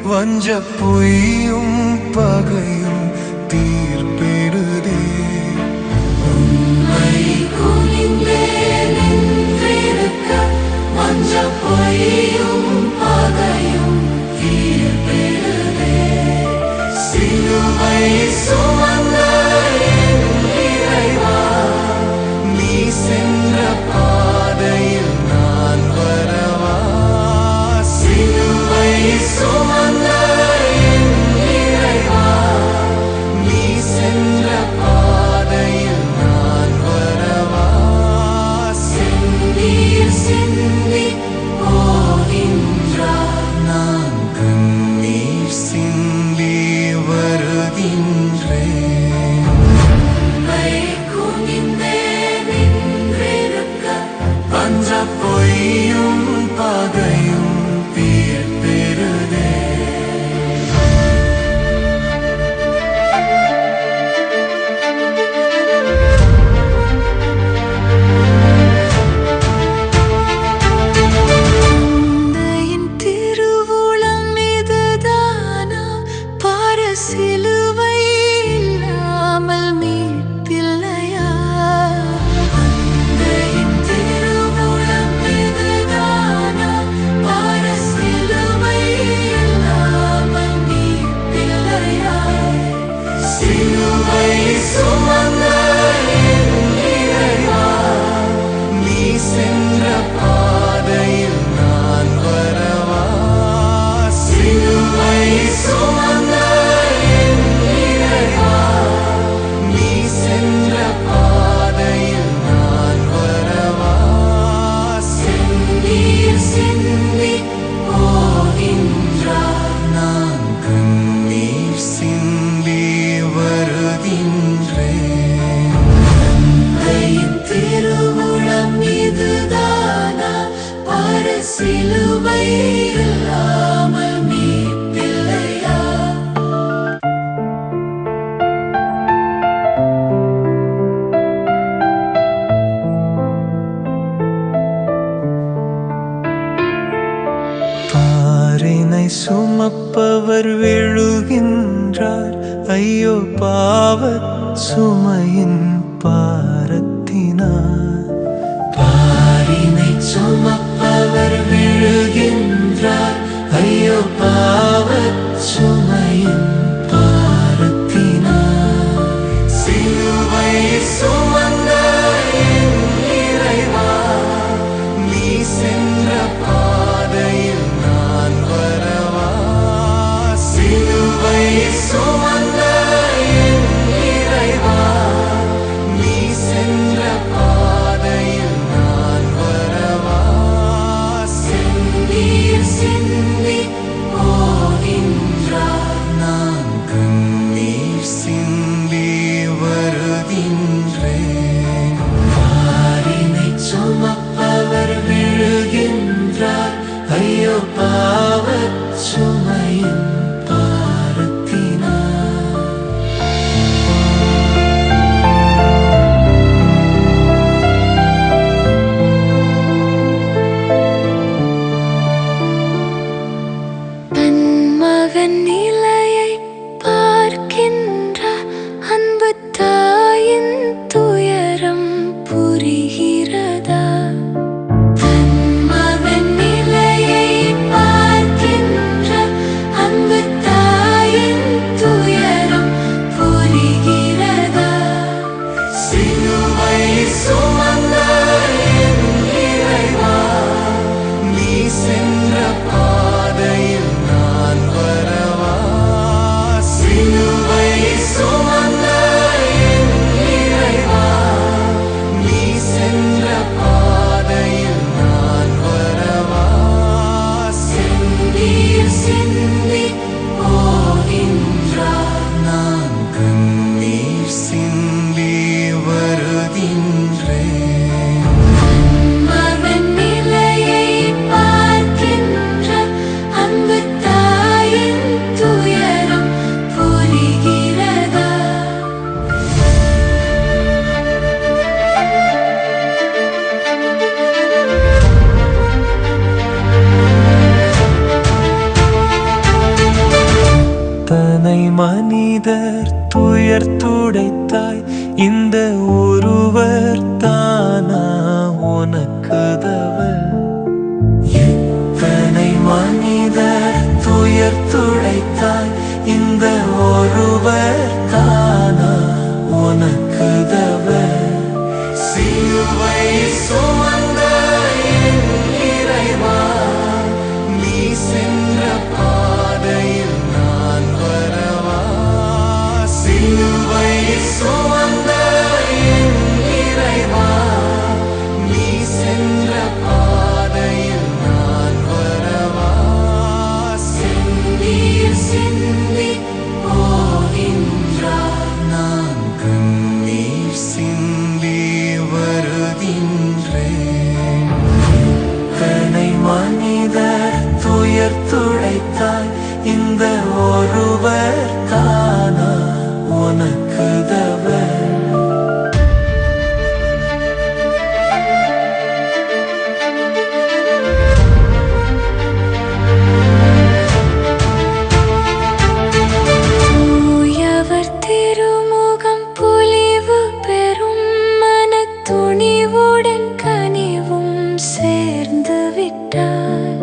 வஞ்ச பொய்யும் பகையும் தீர்ப்பெடுதே உம்மை குனிந்தே நின்றிருக்க வஞ்ச பொய்யும் பகையும் தீர்ப்பெடுதே சிலுவை சுமந்த என் இறைவா நீ சென்ற பாதையில் நான் வரவா சிலுவை சுமந்த பொய்யும் பகையும் தீர்ப்பெறுதே தந்தையின் திருவுளம் இதுதானா பார சிலுவை இல்லாமல் மீட்பில்லையா சுமந்த என் இறைவா நீ சென்ற பாதையில் நான் வரவா சிலுவை சுமந்த என் இறைவா நீ சென்ற பாதையில் நான் வரவா செந்நீர் சிந்தி போகின்றார் நான் கண்ணீர் சிந்தி திருவுளம் இதுதானா பார சிலுவை இல்லாமல் மீட்பில்லையா பாரினை சுமப்பவர் விழுகின்றார் ஐயோ பாவச் சுமையின் பாரத்தினார் பாரினை சுமப்பவர் விழுகின்றார் ஐயோ பாவச் சுமையின் பாரத்தினார் சிலுவை சுமந்த என் இறைவா நீ சென்ற பாதையில் நான் வரவா சிலுவை சுமந்த என் இறைவா நீ சென்ற ஒருவர் தானா உனக்கு தவர். தூயவர் திருமுகம் பொலிவு பெறும் மனத்துணிவுடன் கனிவும் சேர்ந்து விட்டார்.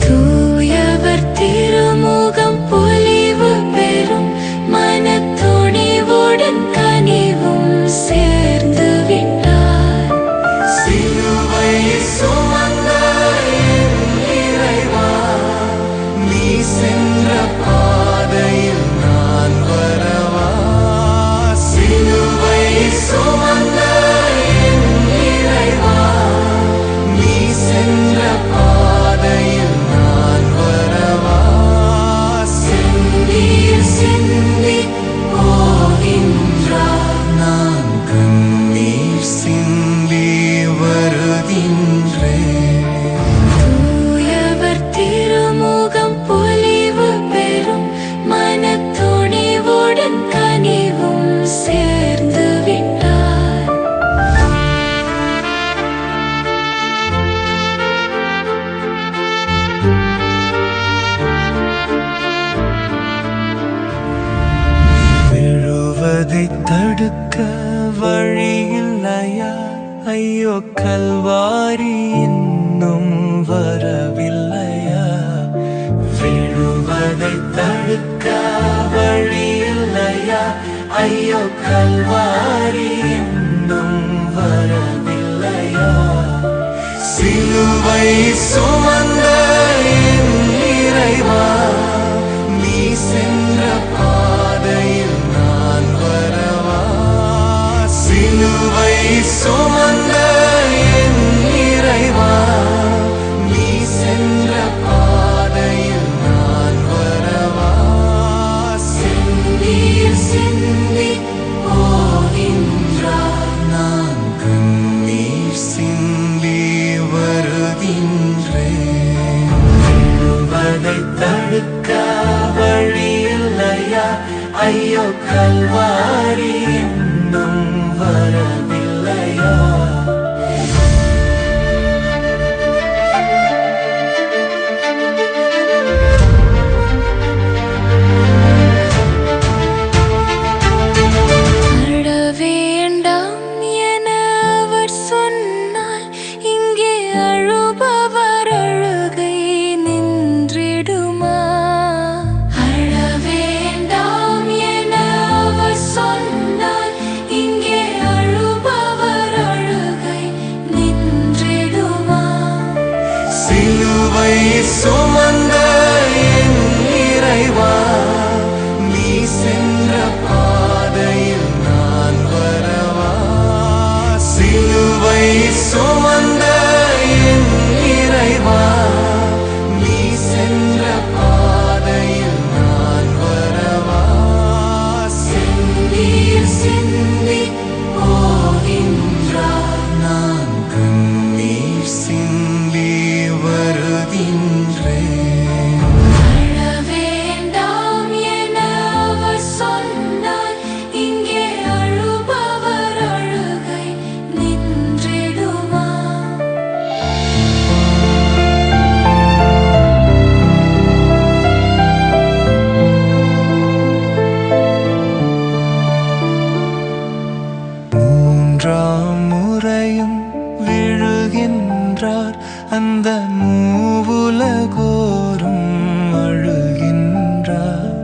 தூயவர் திருமுகம் பொலிவு பெறும் மனத்துணிவுடன் கனிவும் சேர்ந்து விட்டார். சிலுவை சுமந்த என் இறைவா, நீ சென்ற பாதையில் நான் வரவா? சிலுவை சுமந்த என் இறைவா, நீ சென்ற பாதையில் நான் வரவா? செந்தீர் சிந்தி போகின்றார், நான் கண்ணீர் சிந்தி வருகின்றேன். தூயவர் திருமுகம் பொலிவு பெறும் மனத்துணிவுடன் கனிவும் சேர்ந்து விட்டார். விழுவதை தடுக்க வழியில்லையா? ஐயோ கல்வாரி இன்னும் வரவில்லையா? விழுவதை தடுக்க வழியில்லையா? ஐயோ கல்வாரி இன்னும் வரவில்லையா? சிலுவை சுமந்த என் இறைவா, நீ சென்ற பாதையில் நான் வரவா? சிலுவை சுமந்த என் இறைவா, நீ சென்ற பாதையில் நான் வரவா? செந்தீர் சிந்தி போகின்றார், நான் கண்ணீர் சிந்தி வருகின்றேன். விழுவதை தடுக்க வழியில்லையா? ஐயோ கல்வாரி இன்னும் வரவில்லையா? அழ வேண்டாம் என அவர் சொன்னால் இங்கே அழுபவர் அழுகை நின்றிடுமா? அழ வேண்டாம் என அவர் சொன்னால் இங்கே அழுபவர் அழுகை நின்றிடுமா? சிலுவை சுமந்த என் இறைவா, நீ சென்ற பாதையில் நான் வரவா? சிலுவை சுமந்த என் இறைவா, நீ சென்ற பாதையில் நான் வரவா? செந்தீர் சிந்தி போகின்றார், நான் கண்ணீர் சிந்தி வருகின்றேன். அழ வேண்டாம் என அவர் சொன்னால் இங்கே அழுபவர் அழுகை நின்றிடுமா? மூன்றாம் முறையும் விழுகின்றார், அந்த மூவுலகோரும் அழுகின்றார்.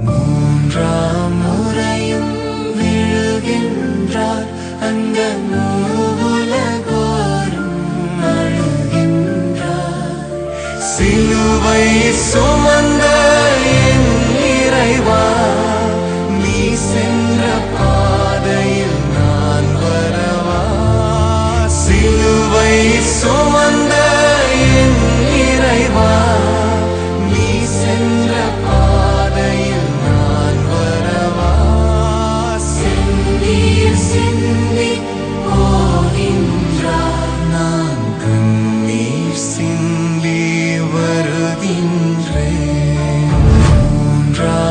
மூன்றாம் முறையும் விழுகின்றார், அந்த மூவுலகோரும் அழுகின்றார். சிலுவை சுமந்த என் இறைவா, நீ சென்ற பாதையில் நான் வரவா? சிலுவை சுமந்த என் இறைவா, நீ சென்ற பாதையில் நான் வரவா? செந்தீர் சிந்தி போகின்றார், நான் கண்ணீர் சிந்தி வருகின்றேன். மூன்றாம்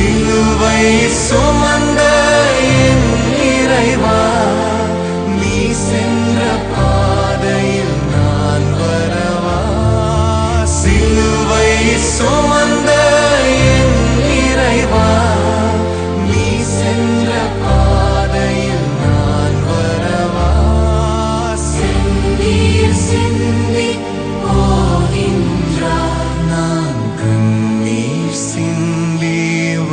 சிலுவை சுமந்த என் இறைவா, நீ சென்ற பாதையில் நான் வரவா? சிலுவை சுமந்த என் இறைவா, நீ சென்ற பாதையில் நான் வரவா? செந்தீர் சிந்தி போகின்றார், நான் கண்ணீர் சிந்தி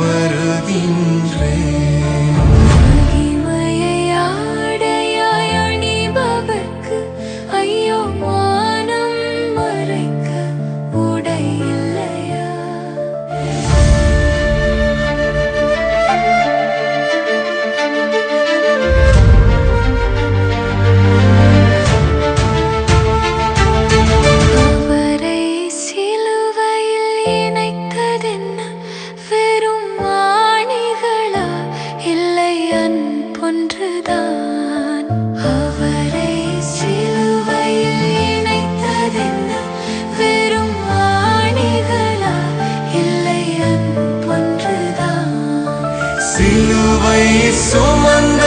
வருகின்றேன். மகிமையை ஆடையாய் அணிபவர்க்கு ஐயோ வானம் மறைக்க உடை இல்லையா? அவரை சிலுவையில் இணைத்ததென்ன? வெறும் ஆணிகளா? இல்லை அன்பொன்றுதான். அவரை சிலுவையில் இணைத்ததென்ன? வெறும் ஆணிகளா? இல்லை அன்பொன்றுதான். சிலுவை சுமந்த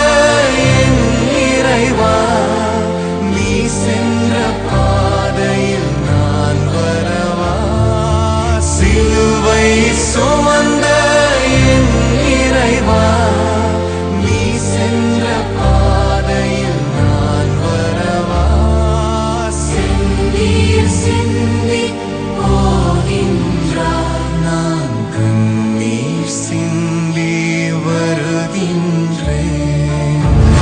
என் இறைவா, நீ சென்ற பாதையில் நான் வரவா? சிலுவை சுமந்த என் இறைவா, நீ சென்ற பாதையில் நான் வரவா? செந்தீர் சிந்தி போகின்றார், நான் கண்ணீர் சிந்தி வருகின்றேன்.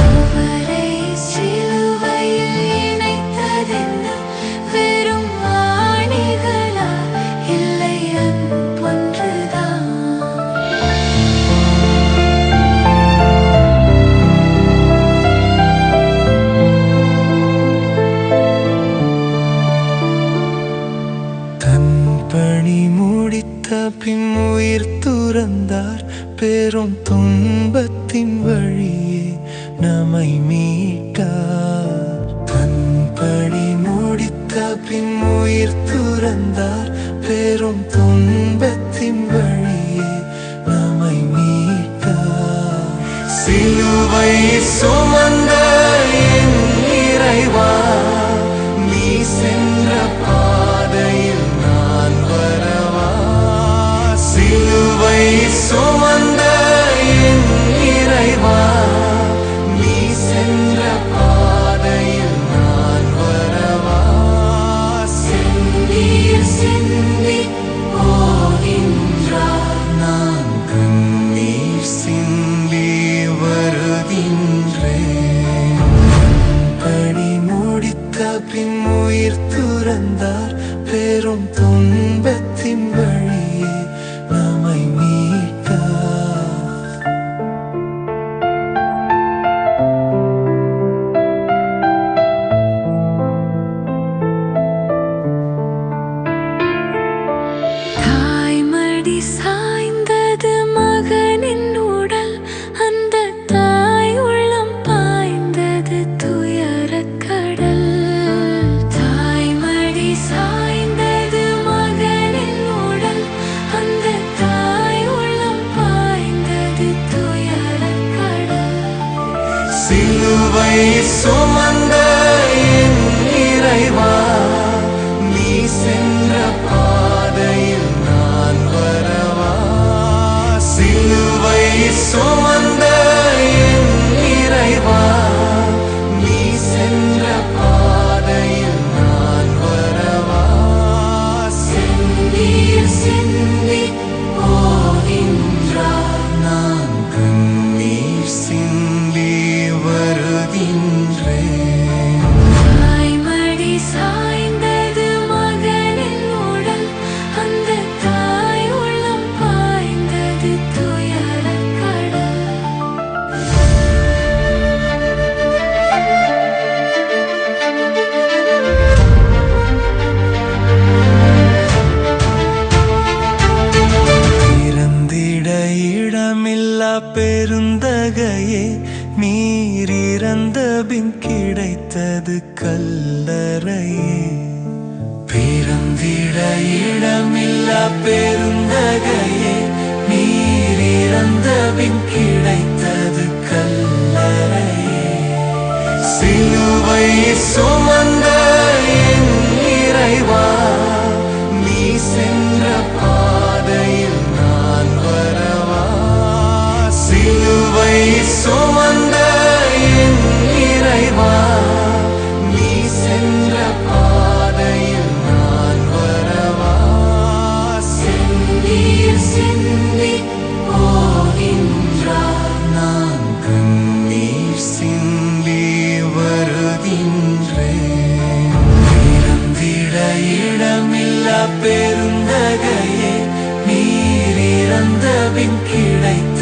அவரை சிலுவையில் இணைத்ததென்ன? வெறும் ஆணிகளா? இல்லை அன்பொன்றுதான். தன் பணி முடித்த பின் உயிர் துறந்தார், பெரும் துன்பத்தின் வழியே நம்மை மீட்டார். தன் பணி முடித்த பின் உயிர் துறந்தார், பெரும் துன்பத்தின் வழியே நம்மை மீட்டார். சிலுவை சுமந்த என் இறைவா, நீ சென்ற பாதையில் நான் வரவா? சிலுவை சுமந்த என் இறைவா, நீ சென்ற பாதையில் நான் வரவா? செந்தீர் சிந்தி போகின்றார், நான் கண்ணீர் சிந்தி வருகின்றேன். பணி முடித்த பின் உயிர் துறந்தார், பெரும் துன்பத்தின் வழியே நம்மை மீட்டார். தாய்மடி சாய்ந்தது மகனின் உடல், அந்த தாய் உள்ளம் பாய்ந்தது துயரக் கடல். தாய்மடி சாய்ந்தது மகனின் உடல், அந்த தாய் உள்ளம் பாய்ந்தது துயரக் கடல். சிலுவை சுமந்த என் இறைவா, நீ சென்ற பாதையில் நான் வரவா? சிலுவை சுமந்த என் இறைவா, நீ சென்ற பாதையில் நான் வரவா? செந்தீர் சிந்தி போகின்றார், நான் கண்ணீர் சிந்தி வருகின்றேன். தாய்மடி சாய்ந்தது மகனின் உடல், அந்த தாய் உள்ளம் பாய்ந்தது துயரக் கடல். இறந்திட இடமில்லா பெருந்தகையே, நீர் இறந்த பின் கிடைத்தது கல்லறையே. பிறந்திட இடமில்லா பெருந்தகையே, நீர் இறந்த பின் கிடைத்தது கல்லறையே சிலுவை சுமந்த என் இறைவா நீ சென்ற பாதையில் நான் வரவா சிலுவை சுமந்த என் இறைவா நீ சென்ற பாதையில் நான் வரவா நீர் சிந்தி போகின்றார் நான் கண்ணீர் சிந்தி வருகின்றேன் இறந்திட இடமில்லா பெருந்தகையே நீர் இறந்த பின் கிடைத்த